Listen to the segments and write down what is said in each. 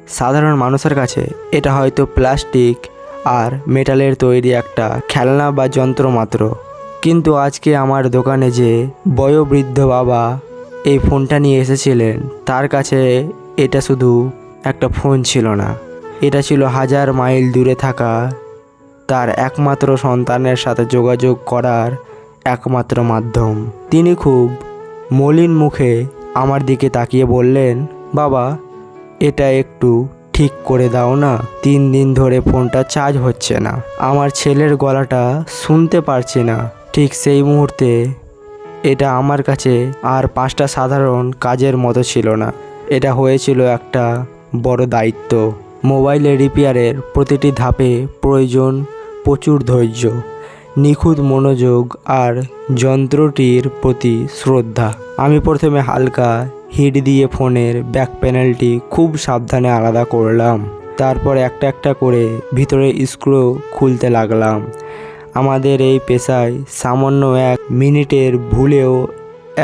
সাধারণ মানুষের কাছে এটা হয়তো প্লাস্টিক আর মেটালের তৈরি একটা খেলনা বা যন্ত্র মাত্র। কিন্তু আজকে আমার দোকানে যে বয়োবৃদ্ধ বাবা এই ফোনটা নিয়ে এসেছিলেন, তার কাছে এটা শুধু একটা ফোন ছিল না, এটা ছিল হাজার মাইল দূরে থাকা তার একমাত্র সন্তানের সাথে যোগাযোগ করার একমাত্র মাধ্যম। তিনি খুব মলিন মুখে আমার দিকে তাকিয়ে বললেন, বাবা, এটা একটু ঠিক করে দাও না, 3 দিন ধরে ফোনটা চার্জ হচ্ছে না, আমার ছেলের গলাটা শুনতে পারছি না। ঠিক সেই মুহূর্তে এটা আমার কাছে আর 5টা সাধারণ কাজের মতো ছিল না, এটা হয়েছিল একটা বড় দায়িত্ব। মোবাইলের রিপেয়ারের প্রতিটি ধাপে প্রয়োজন প্রচুর ধৈর্য, নিখুঁত মনোযোগ আর যন্ত্রটির প্রতি শ্রদ্ধা। আমি প্রথমে হালকা হিট দিয়ে ফোনের ব্যাক প্যানেলটি খুব সাবধানে আলাদা করলাম। তারপর একটা একটা করে ভিতরে স্ক্রু খুলতে লাগলাম। আমাদের এই পেশায় সামান্য 1 মিনিটের ভুলেও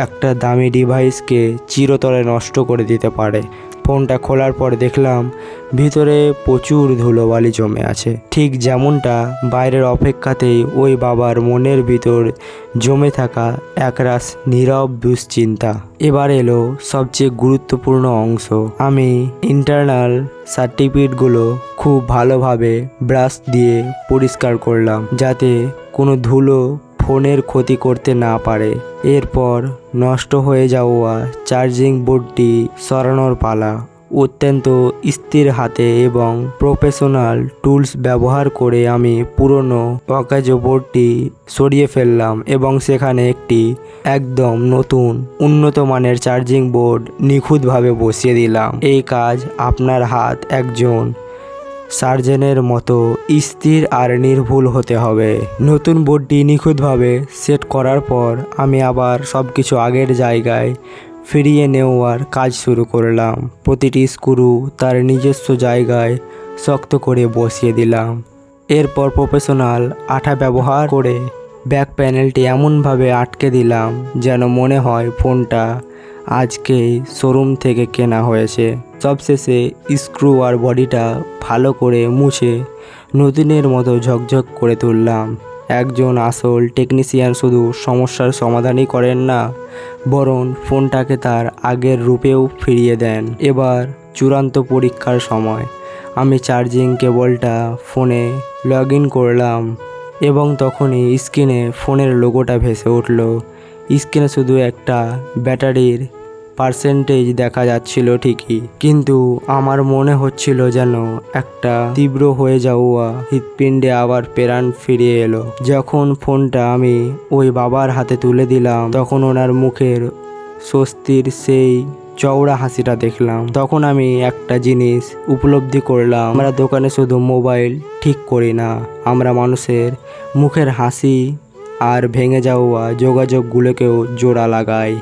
একটা দামি ডিভাইসকে চিরতরে নষ্ট করে দিতে পারে। ফোনটা খোলার পর দেখলাম ভিতরে প্রচুর ধুলোবালি জমে আছে, ঠিক যেমনটা বাইরের অপেক্ষাতেই ওই বাবার মনের ভিতর জমে থাকা একরাশ নীরব দুশ্চিন্তা। এবার এলো সবচেয়ে গুরুত্বপূর্ণ অংশ। আমি ইন্টারনাল সার্কিটগুলো খুব ভালোভাবে ব্রাশ দিয়ে পরিষ্কার করলাম, যাতে কোনো ধুলো ফোনের ক্ষতি করতে না পারে। এরপর নষ্ট হয়ে যাওয়া চার্জিং বোর্ডটি সরানোর পালা। অত্যন্ত স্থির হাতে এবং প্রফেশনাল টুলস ব্যবহার করে আমি পুরনো অকেজো বোর্ডটি সরিয়ে ফেললাম এবং সেখানে একটি একদম নতুন উন্নত মানের চার্জিং বোর্ড নিখুঁতভাবে বসিয়ে দিলাম। এই কাজ আপনার হাত একজন সার্জনের মতো স্থির আর নির্ভুল হতে হবে। নতুন বোর্ডটি নিখুঁতভাবে সেট করার পর আমি আবার সব কিছু আগের জায়গায় ফিরিয়ে নেওয়ার কাজ শুরু করলাম। প্রতিটি স্ক্রু তার নিজস্ব জায়গায় শক্ত করে বসিয়ে দিলাম। এরপর প্রফেশনাল আঠা ব্যবহার করে ব্যাক প্যানেলটি এমনভাবে আটকে দিলাম যেন মনে হয় ফোনটা আজকেই শোরুম থেকে কেনা হয়েছে। সবশেষে স্ক্রু আর বডিটা ভালো করে মুছে নতুনের মতো ঝকঝক করে তুললাম। একজন আসল টেকনিশিয়ান শুধু সমস্যার সমাধানই করেন না, বরং ফোনটাকে তার আগের রূপেও ফিরিয়ে দেন। এবার চূড়ান্ত পরীক্ষার সময়। আমি চার্জিং কেবলটা ফোনে লগ ইন করলাম এবং তখনই স্ক্রিনে ফোনের লোগোটা ভেসে উঠল। স্ক্রিনে শুধু একটা ব্যাটারির পার্সেন্টেজ দেখা যাচ্ছিল ঠিকই, কিন্তু আমার মনে হচ্ছিল যেন একটা তীব্র হয়ে যাওয়া হৃৎপিণ্ডে আবার প্রাণ ফিরে এলো। যখন ফোনটা আমি ওই বাবার হাতে তুলে দিলাম, তখন ওনার মুখের স্বস্তির সেই চওড়া হাসিটা দেখলাম। তখন আমি একটা জিনিস উপলব্ধি করলাম, আমরা দোকানে শুধু মোবাইল ঠিক করি না, আমরা মানুষের মুখের হাসি আর ভেঙে যাওয়া যোগাযোগগুলোকেও জোড়া লাগাই।